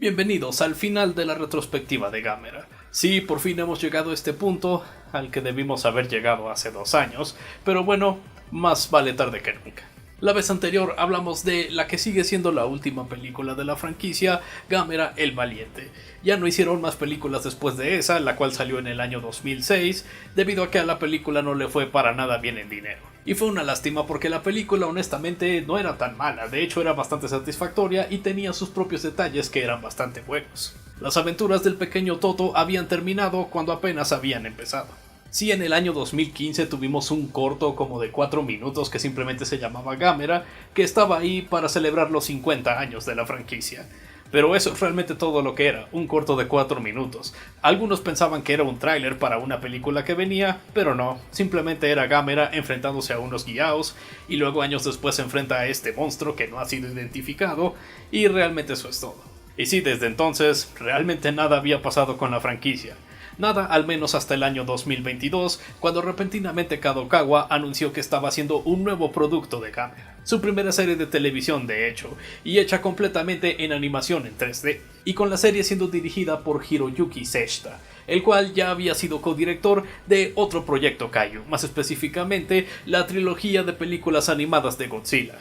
Bienvenidos al final de la retrospectiva de Gamera. Sí, por fin hemos llegado a este punto, al que debimos haber llegado hace 2 años, pero bueno, más vale tarde que nunca. La vez anterior hablamos de la que sigue siendo la última película de la franquicia, Gamera el Valiente. Ya no hicieron más películas después de esa, la cual salió en el año 2006, debido a que a la película no le fue para nada bien en dinero. Y fue una lástima porque la película honestamente no era tan mala, de hecho era bastante satisfactoria y tenía sus propios detalles que eran bastante buenos. Las aventuras del pequeño Toto habían terminado cuando apenas habían empezado. Sí, en el año 2015 tuvimos un corto como de 4 minutos que simplemente se llamaba Gamera, que estaba ahí para celebrar los 50 años de la franquicia. Pero eso es realmente todo lo que era, un corto de 4 minutos. Algunos pensaban que era un tráiler para una película que venía, pero no, simplemente era Gamera enfrentándose a unos guiaos, y luego años después se enfrenta a este monstruo que no ha sido identificado, y realmente eso es todo. Y sí, desde entonces, realmente nada había pasado con la franquicia. Nada, al menos hasta el año 2022, cuando repentinamente Kadokawa anunció que estaba haciendo un nuevo producto de Gamera. Su primera serie de televisión, de hecho, y hecha completamente en animación en 3D, y con la serie siendo dirigida por Hiroyuki Seshita, el cual ya había sido codirector de otro proyecto Kaiju, más específicamente la trilogía de películas animadas de Godzilla.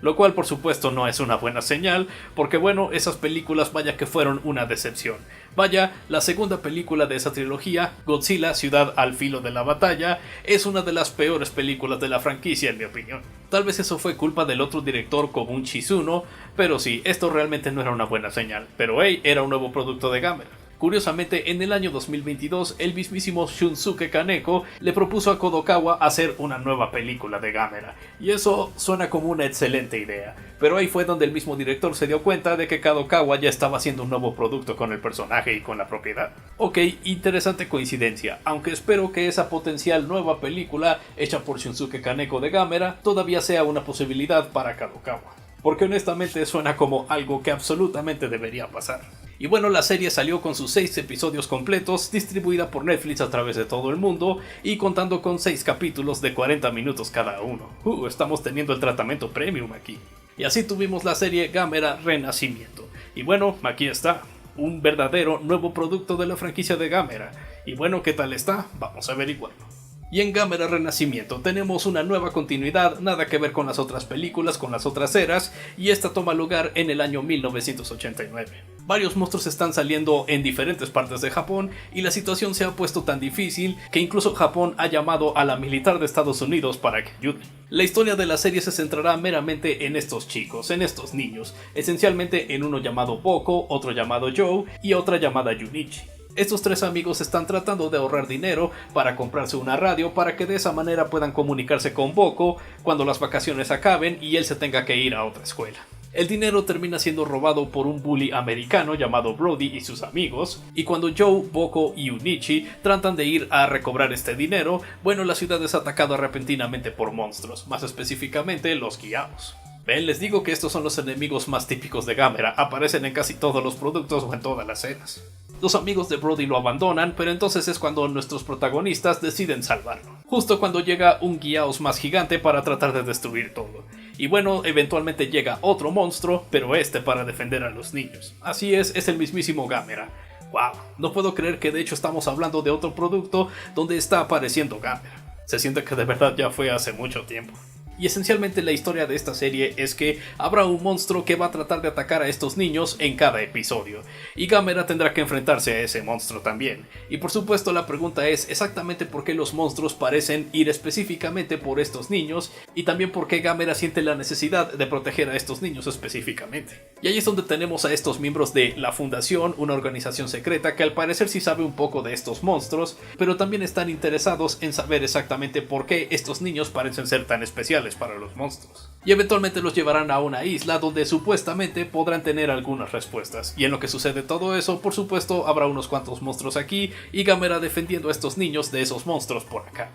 Lo cual por supuesto no es una buena señal, porque bueno, esas películas vaya que fueron una decepción. Vaya, la segunda película de esa trilogía, Godzilla, Ciudad al filo de la batalla, es una de las peores películas de la franquicia en mi opinión. Tal vez eso fue culpa del otro director Kobun Chizuno, pero sí, esto realmente no era una buena señal, pero hey, era un nuevo producto de Gamera. Curiosamente, en el año 2022, el mismísimo Shunsuke Kaneko le propuso a Kadokawa hacer una nueva película de Gamera, y eso suena como una excelente idea, pero ahí fue donde el mismo director se dio cuenta de que Kadokawa ya estaba haciendo un nuevo producto con el personaje y con la propiedad. Ok, interesante coincidencia, aunque espero que esa potencial nueva película hecha por Shunsuke Kaneko de Gamera todavía sea una posibilidad para Kadokawa, porque honestamente suena como algo que absolutamente debería pasar. Y bueno, la serie salió con sus 6 episodios completos, distribuida por Netflix a través de todo el mundo, y contando con 6 capítulos de 40 minutos cada uno. Estamos teniendo el tratamiento premium aquí. Y así tuvimos la serie Gamera Renacimiento. Y bueno, aquí está, un verdadero nuevo producto de la franquicia de Gamera. Y bueno, ¿qué tal está? Vamos a averiguarlo. Y en Gamera Renacimiento tenemos una nueva continuidad, nada que ver con las otras películas, con las otras eras, y esta toma lugar en el año 1989. Varios monstruos están saliendo en diferentes partes de Japón y la situación se ha puesto tan difícil que incluso Japón ha llamado a la militar de Estados Unidos para que ayude. La historia de la serie se centrará meramente en estos chicos, en estos niños, esencialmente en uno llamado Boko, otro llamado Joe y otra llamada Junichi. Estos 3 amigos están tratando de ahorrar dinero para comprarse una radio para que de esa manera puedan comunicarse con Boko cuando las vacaciones acaben y él se tenga que ir a otra escuela. El dinero termina siendo robado por un bully americano llamado Brody y sus amigos, y cuando Joe, Boko y Unichi tratan de ir a recobrar este dinero, bueno, la ciudad es atacada repentinamente por monstruos, más específicamente los Giaos. Ven, les digo que estos son los enemigos más típicos de Gamera, aparecen en casi todos los productos o en todas las escenas. Los amigos de Brody lo abandonan, pero entonces es cuando nuestros protagonistas deciden salvarlo. Justo cuando llega un Giaos más gigante para tratar de destruir todo. Y bueno, eventualmente llega otro monstruo, pero este para defender a los niños. Así es el mismísimo Gamera. Wow, no puedo creer que de hecho estamos hablando de otro producto donde está apareciendo Gamera. Se siente que de verdad ya fue hace mucho tiempo. Y esencialmente la historia de esta serie es que habrá un monstruo que va a tratar de atacar a estos niños en cada episodio, y Gamera tendrá que enfrentarse a ese monstruo también. Y por supuesto la pregunta es exactamente por qué los monstruos parecen ir específicamente por estos niños, y también por qué Gamera siente la necesidad de proteger a estos niños específicamente. Y ahí es donde tenemos a estos miembros de la Fundación, una organización secreta que al parecer sí sabe un poco de estos monstruos, pero también están interesados en saber exactamente por qué estos niños parecen ser tan especiales para los monstruos. Y eventualmente los llevarán a una isla donde supuestamente podrán tener algunas respuestas. Y en lo que sucede todo eso, por supuesto, habrá unos cuantos monstruos aquí y Gamera defendiendo a estos niños de esos monstruos por acá.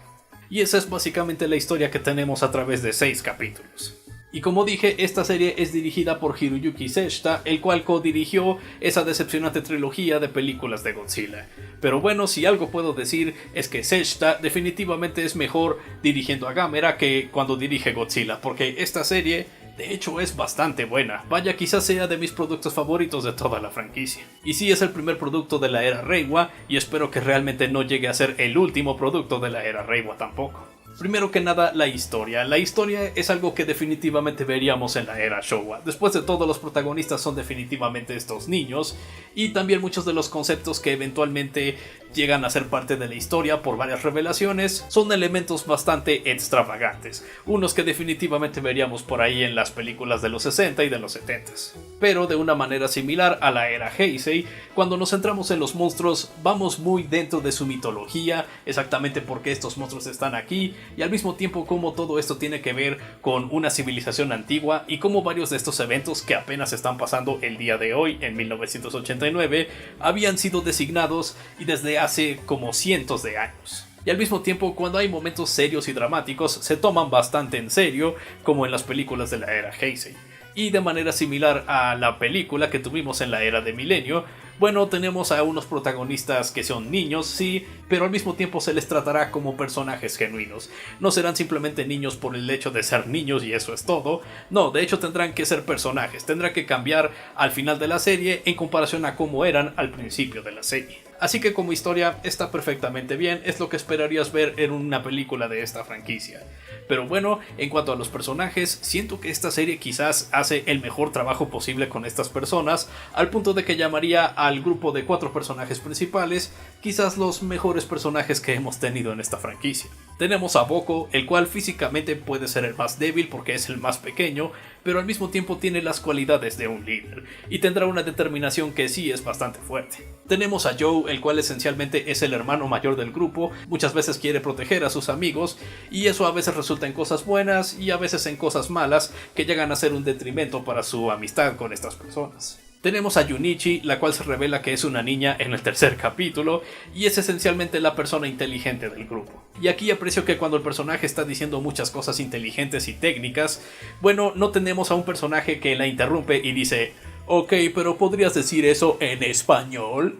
Y esa es básicamente la historia que tenemos a través de 6 capítulos. Y como dije, esta serie es dirigida por Hiroyuki Seshita, el cual co-dirigió esa decepcionante trilogía de películas de Godzilla. Pero bueno, si algo puedo decir es que Seshita definitivamente es mejor dirigiendo a Gamera que cuando dirige Godzilla, porque esta serie De hecho es bastante buena, vaya, quizás sea de mis productos favoritos de toda la franquicia. Y sí, es el primer producto de la era Reiwa y espero que realmente no llegue a ser el último producto de la era Reiwa tampoco. Primero que nada, la historia. La historia es algo que definitivamente veríamos en la era Showa. Después de todo, los protagonistas son definitivamente estos niños, y también muchos de los conceptos que eventualmente llegan a ser parte de la historia por varias revelaciones son elementos bastante extravagantes, unos que definitivamente veríamos por ahí en las películas de los 60 y de los 70. Pero de una manera similar a la era Heisei, cuando nos centramos en los monstruos, vamos muy dentro de su mitología, exactamente por qué estos monstruos están aquí, y al mismo tiempo cómo todo esto tiene que ver con una civilización antigua y cómo varios de estos eventos que apenas están pasando el día de hoy, en 1989, habían sido designados y desde hace como cientos de años. Y al mismo tiempo, cuando hay momentos serios y dramáticos, se toman bastante en serio, como en las películas de la era Heisei. Y de manera similar a la película que tuvimos en la era de Milenio, bueno, tenemos a unos protagonistas que son niños, sí, pero al mismo tiempo se les tratará como personajes genuinos. No serán simplemente niños por el hecho de ser niños y eso es todo. No, de hecho tendrán que ser personajes, tendrán que cambiar al final de la serie en comparación a cómo eran al principio de la serie. Así que como historia está perfectamente bien, es lo que esperarías ver en una película de esta franquicia. Pero bueno, en cuanto a los personajes, siento que esta serie quizás hace el mejor trabajo posible con estas personas, al punto de que llamaría al grupo de 4 personajes principales quizás los mejores personajes que hemos tenido en esta franquicia. Tenemos a Boko, el cual físicamente puede ser el más débil porque es el más pequeño, pero al mismo tiempo tiene las cualidades de un líder, y tendrá una determinación que sí es bastante fuerte. Tenemos a Joe, el cual esencialmente es el hermano mayor del grupo, muchas veces quiere proteger a sus amigos, y eso a veces resulta en cosas buenas y a veces en cosas malas que llegan a ser un detrimento para su amistad con estas personas. Tenemos a Junichi, la cual se revela que es una niña en el tercer capítulo y es esencialmente la persona inteligente del grupo. Y aquí aprecio que cuando el personaje está diciendo muchas cosas inteligentes y técnicas, bueno, no tenemos a un personaje que la interrumpe y dice: ok, pero ¿podrías decir eso en español?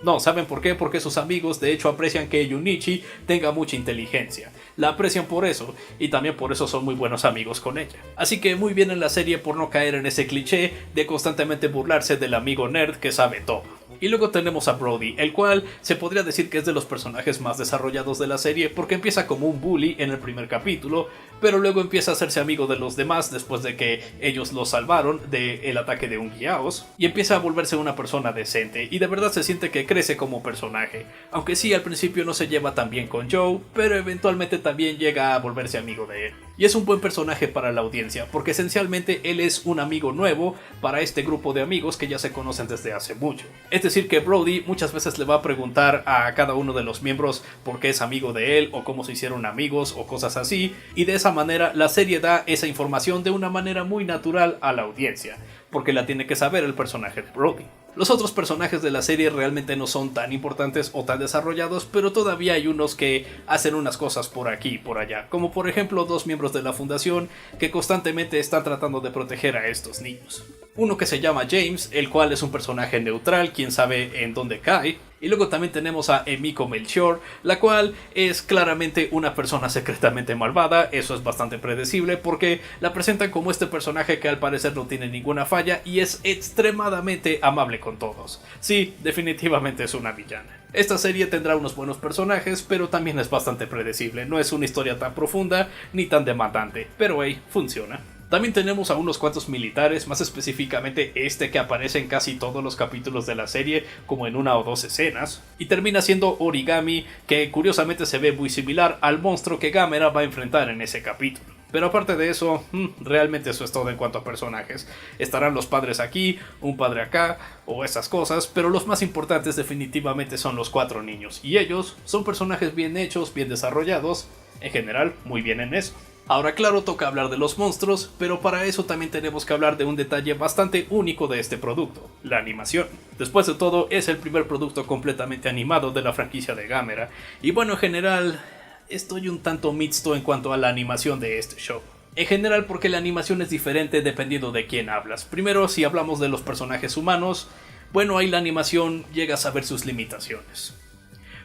No, ¿saben por qué? Porque sus amigos de hecho aprecian que Junichi tenga mucha inteligencia. La aprecian por eso, y también por eso son muy buenos amigos con ella. Así que muy bien en la serie por no caer en ese cliché de constantemente burlarse del amigo nerd que sabe todo. Y luego tenemos a Brody, el cual se podría decir que es de los personajes más desarrollados de la serie porque empieza como un bully en el primer capítulo, pero luego empieza a hacerse amigo de los demás después de que ellos lo salvaron del ataque de un guiaos, y empieza a volverse una persona decente, y de verdad se siente que crece como personaje, aunque sí al principio no se lleva tan bien con Joe, pero eventualmente también llega a volverse amigo de él. Y es un buen personaje para la audiencia, porque esencialmente él es un amigo nuevo para este grupo de amigos que ya se conocen desde hace mucho. Es decir que Brody muchas veces le va a preguntar a cada uno de los miembros por qué es amigo de él, o cómo se hicieron amigos, o cosas así, y de esa manera la serie da esa información de una manera muy natural a la audiencia, porque la tiene que saber el personaje de Brody. Los otros personajes de la serie realmente no son tan importantes o tan desarrollados, pero todavía hay unos que hacen unas cosas por aquí y por allá, como por ejemplo 2 miembros de la fundación que constantemente están tratando de proteger a estos niños. Uno que se llama James, el cual es un personaje neutral, quien sabe en dónde cae. Y luego también tenemos a Emiko Melchior, la cual es claramente una persona secretamente malvada. Eso es bastante predecible porque la presentan como este personaje que al parecer no tiene ninguna falla y es extremadamente amable con todos. Sí, definitivamente es una villana. Esta serie tendrá unos buenos personajes, pero también es bastante predecible. No es una historia tan profunda ni tan demandante, pero hey, funciona. También tenemos a unos cuantos militares, más específicamente este que aparece en casi todos los capítulos de la serie, como en 1 o 2 escenas, y termina siendo Origami, que curiosamente se ve muy similar al monstruo que Gamera va a enfrentar en ese capítulo. Pero aparte de eso, realmente eso es todo en cuanto a personajes. Estarán los padres aquí, un padre acá, o esas cosas, pero los más importantes definitivamente son los 4 niños, y ellos son personajes bien hechos, bien desarrollados, en general muy bien en eso. Ahora claro, toca hablar de los monstruos, pero para eso también tenemos que hablar de un detalle bastante único de este producto, la animación. Después de todo, es el primer producto completamente animado de la franquicia de Gamera, y bueno, en general, estoy un tanto mixto en cuanto a la animación de este show. En general porque la animación es diferente dependiendo de quién hablas. Primero, si hablamos de los personajes humanos, bueno, ahí la animación llega a saber sus limitaciones.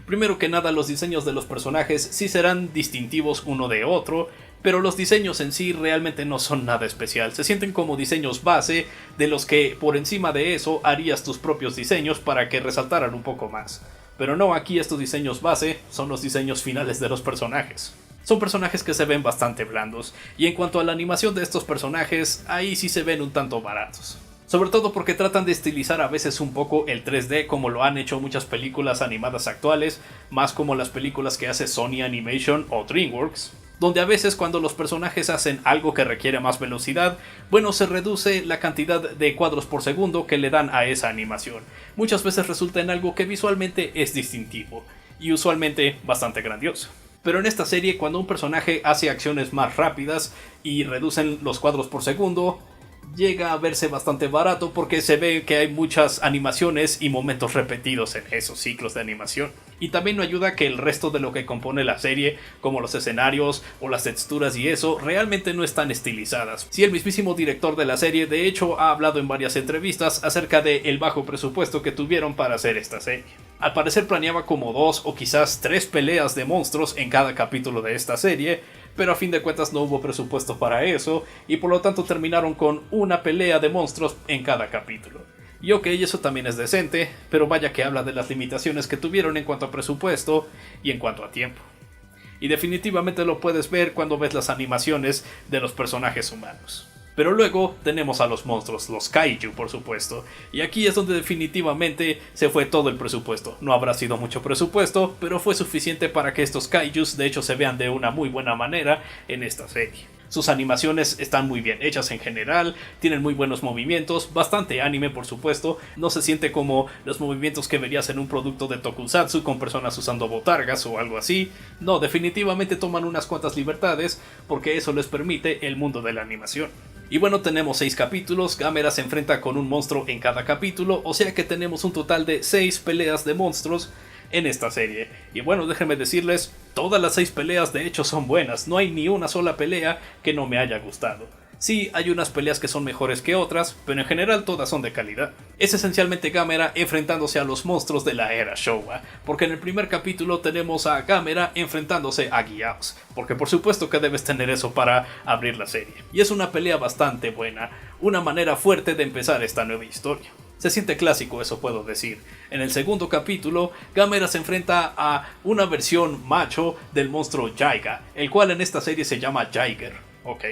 Primero que nada, los diseños de los personajes sí serán distintivos uno de otro, pero los diseños en sí realmente no son nada especial, se sienten como diseños base de los que por encima de eso harías tus propios diseños para que resaltaran un poco más. Pero no, aquí estos diseños base son los diseños finales de los personajes. Son personajes que se ven bastante blandos, y en cuanto a la animación de estos personajes, ahí sí se ven un tanto baratos. Sobre todo porque tratan de estilizar a veces un poco el 3D como lo han hecho muchas películas animadas actuales, más como las películas que hace Sony Animation o DreamWorks, donde a veces cuando los personajes hacen algo que requiere más velocidad, bueno, se reduce la cantidad de cuadros por segundo que le dan a esa animación. Muchas veces resulta en algo que visualmente es distintivo, y usualmente bastante grandioso. Pero en esta serie, cuando un personaje hace acciones más rápidas y reducen los cuadros por segundo, llega a verse bastante barato porque se ve que hay muchas animaciones y momentos repetidos en esos ciclos de animación. Y también no ayuda que el resto de lo que compone la serie, como los escenarios o las texturas y eso, realmente no están estilizadas. Sí, el mismísimo director de la serie de hecho ha hablado en varias entrevistas acerca del bajo presupuesto que tuvieron para hacer esta serie. Al parecer planeaba como 2 o quizás 3 peleas de monstruos en cada capítulo de esta serie, pero a fin de cuentas no hubo presupuesto para eso, y por lo tanto terminaron con una pelea de monstruos en cada capítulo. Y ok, eso también es decente, pero vaya que habla de las limitaciones que tuvieron en cuanto a presupuesto y en cuanto a tiempo. Y definitivamente lo puedes ver cuando ves las animaciones de los personajes humanos. Pero luego tenemos a los monstruos, los kaiju por supuesto, y aquí es donde definitivamente se fue todo el presupuesto. No habrá sido mucho presupuesto, pero fue suficiente para que estos kaijus de hecho se vean de una muy buena manera en esta serie. Sus animaciones están muy bien hechas en general, tienen muy buenos movimientos, bastante anime por supuesto, no se siente como los movimientos que verías en un producto de tokusatsu con personas usando botargas o algo así. No, definitivamente toman unas cuantas libertades porque eso les permite el mundo de la animación. Y bueno, tenemos 6 capítulos, Gamera se enfrenta con un monstruo en cada capítulo, o sea que tenemos un total de 6 peleas de monstruos en esta serie. Y bueno, déjenme decirles, todas las 6 peleas de hecho son buenas, no hay ni una sola pelea que no me haya gustado. Sí, hay unas peleas que son mejores que otras, pero en general todas son de calidad. Es esencialmente Gamera enfrentándose a los monstruos de la era Showa, porque en el primer capítulo tenemos a Gamera enfrentándose a Gyaos, porque por supuesto que debes tener eso para abrir la serie. Y es una pelea bastante buena, una manera fuerte de empezar esta nueva historia. Se siente clásico, eso puedo decir. En el segundo capítulo, Gamera se enfrenta a una versión macho del monstruo Jaiga, el cual en esta serie se llama Jiger, ¿ok?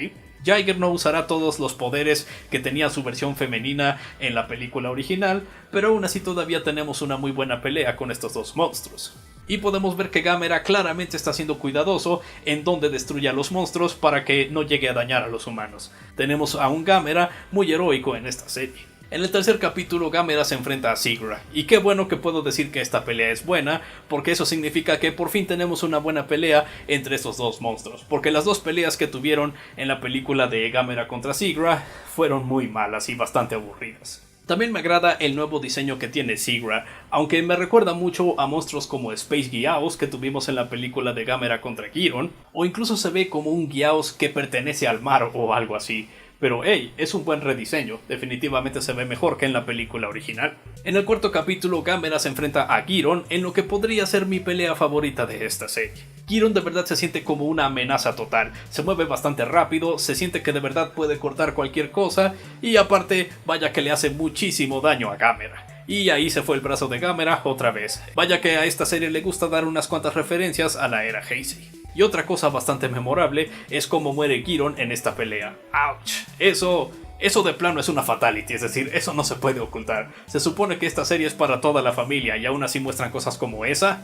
Jiger no usará todos los poderes que tenía su versión femenina en la película original, pero aún así todavía tenemos una muy buena pelea con estos dos monstruos. Y podemos ver que Gamera claramente está siendo cuidadoso en donde destruye a los monstruos para que no llegue a dañar a los humanos. Tenemos a un Gamera muy heroico en esta serie. En el tercer capítulo, Gamera se enfrenta a Zigra, y qué bueno que puedo decir que esta pelea es buena, porque eso significa que por fin tenemos una buena pelea entre estos dos monstruos, porque las dos peleas que tuvieron en la película de Gamera contra Zigra fueron muy malas y bastante aburridas. También me agrada el nuevo diseño que tiene Zigra, aunque me recuerda mucho a monstruos como Space Gyaos que tuvimos en la película de Gamera contra Giron, o incluso se ve como un Gyaos que pertenece al mar o algo así. Pero hey, es un buen rediseño, definitivamente se ve mejor que en la película original. En el cuarto capítulo, Gamera se enfrenta a Giron en lo que podría ser mi pelea favorita de esta serie. Giron de verdad se siente como una amenaza total, se mueve bastante rápido, se siente que de verdad puede cortar cualquier cosa y aparte, vaya que le hace muchísimo daño a Gamera. Y ahí se fue el brazo de Gamera otra vez. Vaya que a esta serie le gusta dar unas cuantas referencias a la era Heisei. Y otra cosa bastante memorable es cómo muere Giron en esta pelea. ¡Auch! Eso de plano es una fatality, es decir, eso no se puede ocultar. Se supone que esta serie es para toda la familia y aún así muestran cosas como esa.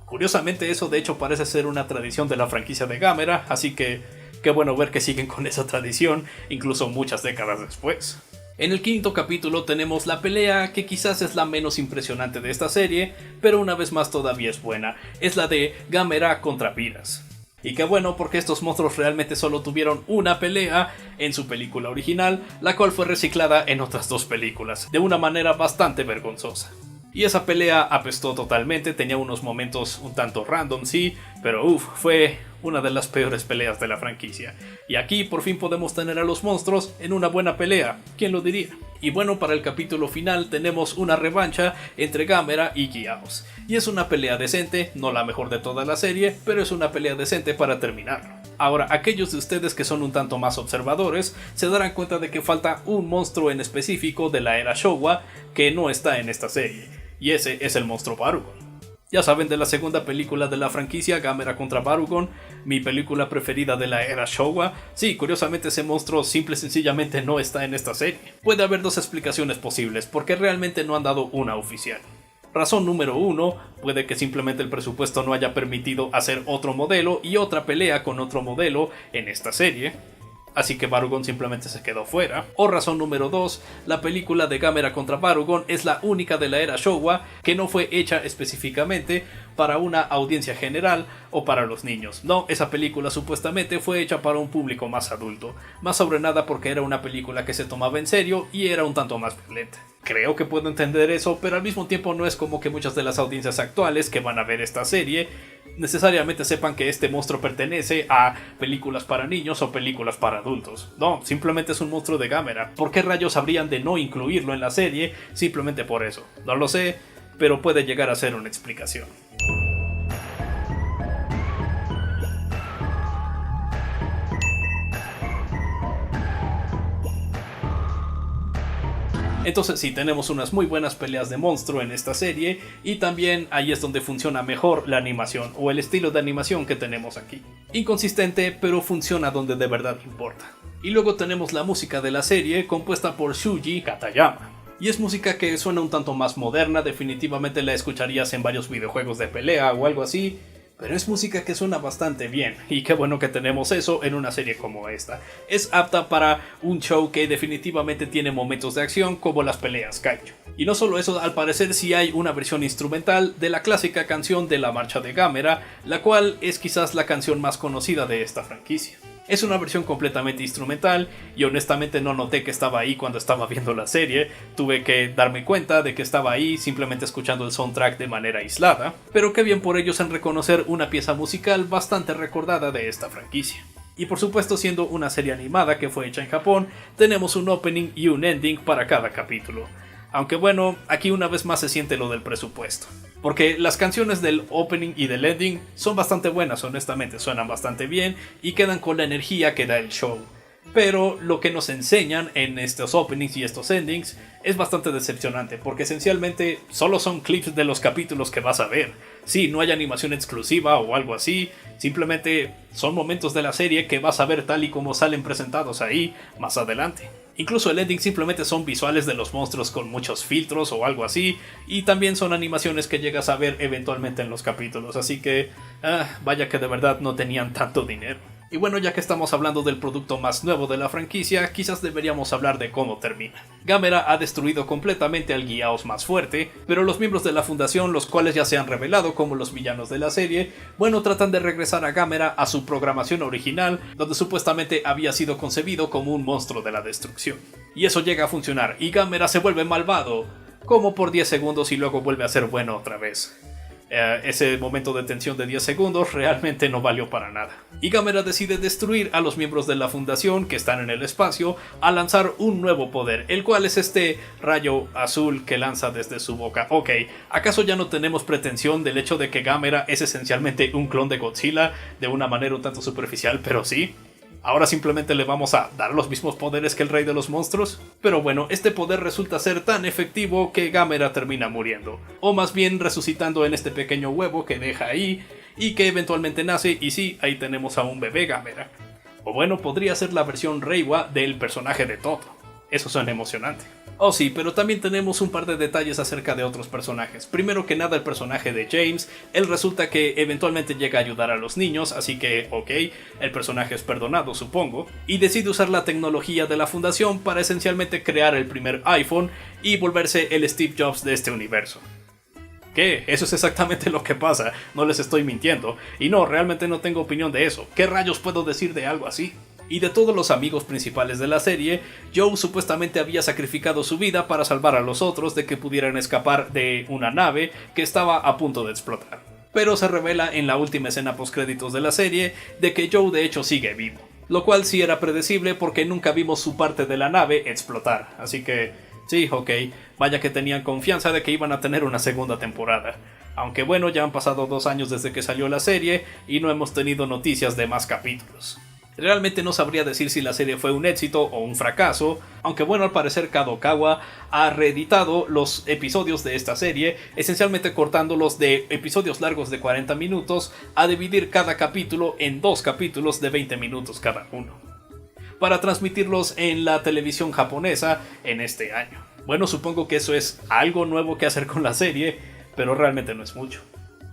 Curiosamente eso de hecho parece ser una tradición de la franquicia de Gamera, así que qué bueno ver que siguen con esa tradición, incluso muchas décadas después. En el quinto capítulo tenemos la pelea que quizás es la menos impresionante de esta serie, pero una vez más todavía es buena, es la de Gamera contra Piras. Y qué bueno porque estos monstruos realmente solo tuvieron una pelea en su película original, la cual fue reciclada en otras dos películas, de una manera bastante vergonzosa. Y esa pelea apestó totalmente, tenía unos momentos un tanto random, sí, pero fue una de las peores peleas de la franquicia. Y aquí por fin podemos tener a los monstruos en una buena pelea, ¿quién lo diría? Y bueno, para el capítulo final tenemos una revancha entre Gamera y Gyaos. Y es una pelea decente, no la mejor de toda la serie, pero es una pelea decente para terminarlo. Ahora, aquellos de ustedes que son un tanto más observadores se darán cuenta de que falta un monstruo en específico de la era Showa que no está en esta serie, y ese es el monstruo Barugon. Ya saben, de la segunda película de la franquicia, Gamera contra Barugon, mi película preferida de la era Showa. Sí, curiosamente ese monstruo simple y sencillamente no está en esta serie. Puede haber dos explicaciones posibles, porque realmente no han dado una oficial. Razón número 1, puede que simplemente el presupuesto no haya permitido hacer otro modelo y otra pelea con otro modelo en esta serie, así que Barugon simplemente se quedó fuera. O razón número 2, la película de Gamera contra Barugon es la única de la era Showa que no fue hecha específicamente para una audiencia general o para los niños. No, esa película supuestamente fue hecha para un público más adulto, más sobre nada porque era una película que se tomaba en serio y era un tanto más violenta. Creo que puedo entender eso, pero al mismo tiempo no es como que muchas de las audiencias actuales que van a ver esta serie necesariamente sepan que este monstruo pertenece a películas para niños o películas para adultos. No, simplemente es un monstruo de Gamera. ¿Por qué rayos habrían de no incluirlo en la serie? Simplemente por eso. No lo sé, pero puede llegar a ser una explicación. Entonces sí, tenemos unas muy buenas peleas de monstruo en esta serie, y también ahí es donde funciona mejor la animación o el estilo de animación que tenemos aquí. Inconsistente, pero funciona donde de verdad importa. Y luego tenemos la música de la serie compuesta por Shuji Katayama. Y es música que suena un tanto más moderna, definitivamente la escucharías en varios videojuegos de pelea o algo así. Pero es música que suena bastante bien, y qué bueno que tenemos eso en una serie como esta. Es apta para un show que definitivamente tiene momentos de acción como las peleas kaiju. Y no solo eso, al parecer sí hay una versión instrumental de la clásica canción de la marcha de Gamera, la cual es quizás la canción más conocida de esta franquicia. Es una versión completamente instrumental y honestamente no noté que estaba ahí cuando estaba viendo la serie. Tuve que darme cuenta de que estaba ahí simplemente escuchando el soundtrack de manera aislada. Pero qué bien por ellos en reconocer una pieza musical bastante recordada de esta franquicia. Y por supuesto, siendo una serie animada que fue hecha en Japón, tenemos un opening y un ending para cada capítulo. Aunque bueno, aquí una vez más se siente lo del presupuesto. Porque las canciones del opening y del ending son bastante buenas, honestamente, suenan bastante bien y quedan con la energía que da el show. Pero lo que nos enseñan en estos openings y estos endings es bastante decepcionante, porque esencialmente solo son clips de los capítulos que vas a ver. Sí, no hay animación exclusiva o algo así, simplemente son momentos de la serie que vas a ver tal y como salen presentados ahí más adelante. Incluso el ending simplemente son visuales de los monstruos con muchos filtros o algo así, y también son animaciones que llegas a ver eventualmente en los capítulos, así que vaya que de verdad no tenían tanto dinero. Y bueno, ya que estamos hablando del producto más nuevo de la franquicia, quizás deberíamos hablar de cómo termina. Gamera ha destruido completamente al Guiaos más fuerte, pero los miembros de la fundación, los cuales ya se han revelado como los villanos de la serie, bueno, tratan de regresar a Gamera a su programación original, donde supuestamente había sido concebido como un monstruo de la destrucción. Y eso llega a funcionar, y Gamera se vuelve malvado, como por 10 segundos y luego vuelve a ser bueno otra vez. Ese momento de tensión de 10 segundos realmente no valió para nada. Y Gamera decide destruir a los miembros de la fundación que están en el espacio al lanzar un nuevo poder, el cual es este rayo azul que lanza desde su boca. Ok, ¿acaso ya no tenemos pretensión del hecho de que Gamera es esencialmente un clon de Godzilla de una manera un tanto superficial, pero sí? ¿Ahora simplemente le vamos a dar los mismos poderes que el rey de los monstruos? Pero bueno, este poder resulta ser tan efectivo que Gamera termina muriendo. O más bien resucitando en este pequeño huevo que deja ahí y que eventualmente nace, y sí, ahí tenemos a un bebé Gamera. O bueno, podría ser la versión Reiwa del personaje de Toto. Eso suena emocionante. Oh sí, pero también tenemos un par de detalles acerca de otros personajes. Primero que nada, el personaje de James. Él resulta que eventualmente llega a ayudar a los niños, así que ok, el personaje es perdonado, supongo. Y decide usar la tecnología de la fundación para esencialmente crear el primer iPhone y volverse el Steve Jobs de este universo. ¿Qué? Eso es exactamente lo que pasa, no les estoy mintiendo. Y no, realmente no tengo opinión de eso. ¿Qué rayos puedo decir de algo así? Y de todos los amigos principales de la serie, Joe supuestamente había sacrificado su vida para salvar a los otros de que pudieran escapar de una nave que estaba a punto de explotar. Pero se revela en la última escena postcréditos de la serie de que Joe de hecho sigue vivo, lo cual sí era predecible porque nunca vimos su parte de la nave explotar, así que sí, ok, vaya que tenían confianza de que iban a tener una segunda temporada. aunque bueno, ya han pasado 2 años desde que salió la serie y no hemos tenido noticias de más capítulos. Realmente no sabría decir si la serie fue un éxito o un fracaso, aunque bueno, al parecer Kadokawa ha reeditado los episodios de esta serie, esencialmente cortándolos de episodios largos de 40 minutos a dividir cada capítulo en 2 capítulos de 20 minutos cada uno, para transmitirlos en la televisión japonesa en este año. Bueno, supongo que eso es algo nuevo que hacer con la serie, pero realmente no es mucho.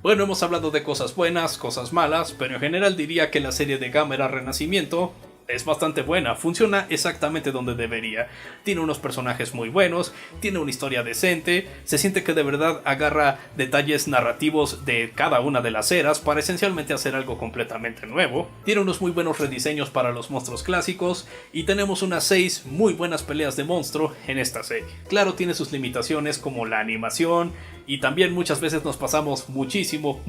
Bueno, hemos hablado de cosas buenas, cosas malas, pero en general diría que la serie de Gamera Renacimiento es bastante buena, funciona exactamente donde debería. Tiene unos personajes muy buenos, tiene una historia decente, se siente que de verdad agarra detalles narrativos de cada una de las eras para esencialmente hacer algo completamente nuevo. Tiene unos muy buenos rediseños para los monstruos clásicos y tenemos unas 6 muy buenas peleas de monstruo en esta serie. Claro, tiene sus limitaciones como la animación y también muchas veces nos pasamos muchísimo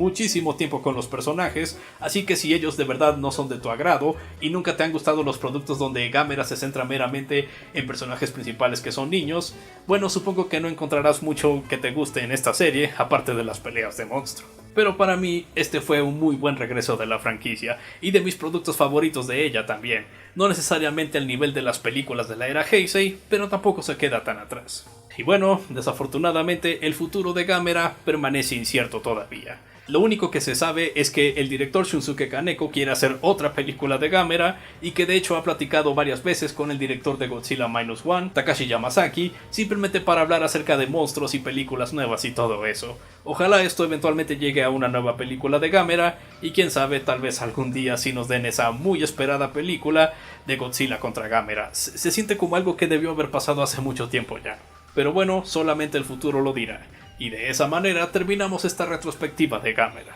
tiempo con los personajes, así que si ellos de verdad no son de tu agrado y nunca te han gustado los productos donde Gamera se centra meramente en personajes principales que son niños, bueno, supongo que no encontrarás mucho que te guste en esta serie, aparte de las peleas de monstruo. Pero para mí, este fue un muy buen regreso de la franquicia, y de mis productos favoritos de ella también. No necesariamente al nivel de las películas de la era Heisei, pero tampoco se queda tan atrás. Y bueno, desafortunadamente el futuro de Gamera permanece incierto todavía. Lo único que se sabe es que el director Shunsuke Kaneko quiere hacer otra película de Gamera y que de hecho ha platicado varias veces con el director de Godzilla Minus One, Takashi Yamazaki, simplemente para hablar acerca de monstruos y películas nuevas y todo eso. Ojalá esto eventualmente llegue a una nueva película de Gamera y quién sabe, tal vez algún día sí nos den esa muy esperada película de Godzilla contra Gamera. Se siente como algo que debió haber pasado hace mucho tiempo ya. Pero bueno, solamente el futuro lo dirá. Y de esa manera terminamos esta retrospectiva de Gamera.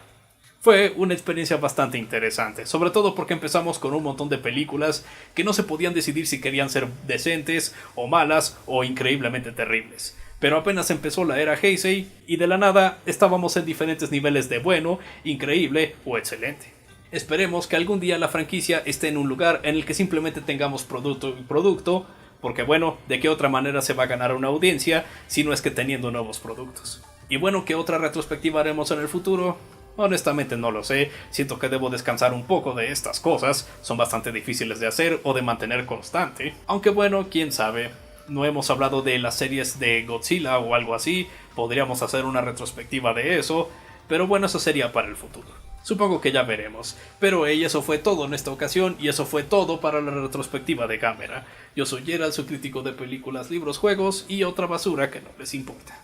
Fue una experiencia bastante interesante, sobre todo porque empezamos con un montón de películas que no se podían decidir si querían ser decentes o malas o increíblemente terribles. Pero apenas empezó la era Heisei y de la nada estábamos en diferentes niveles de bueno, increíble o excelente. Esperemos que algún día la franquicia esté en un lugar en el que simplemente tengamos producto y producto, porque bueno, ¿de qué otra manera se va a ganar una audiencia si no es que teniendo nuevos productos? Y bueno, ¿qué otra retrospectiva haremos en el futuro? Honestamente no lo sé, siento que debo descansar un poco de estas cosas, son bastante difíciles de hacer o de mantener constante. Aunque bueno, quién sabe, no hemos hablado de las series de Godzilla o algo así, podríamos hacer una retrospectiva de eso, pero bueno, eso sería para el futuro. Supongo que ya veremos, pero eso fue todo en esta ocasión y eso fue todo para la retrospectiva de Gamera. Yo soy Gerald, su crítico de películas, libros, juegos y otra basura que no les importa.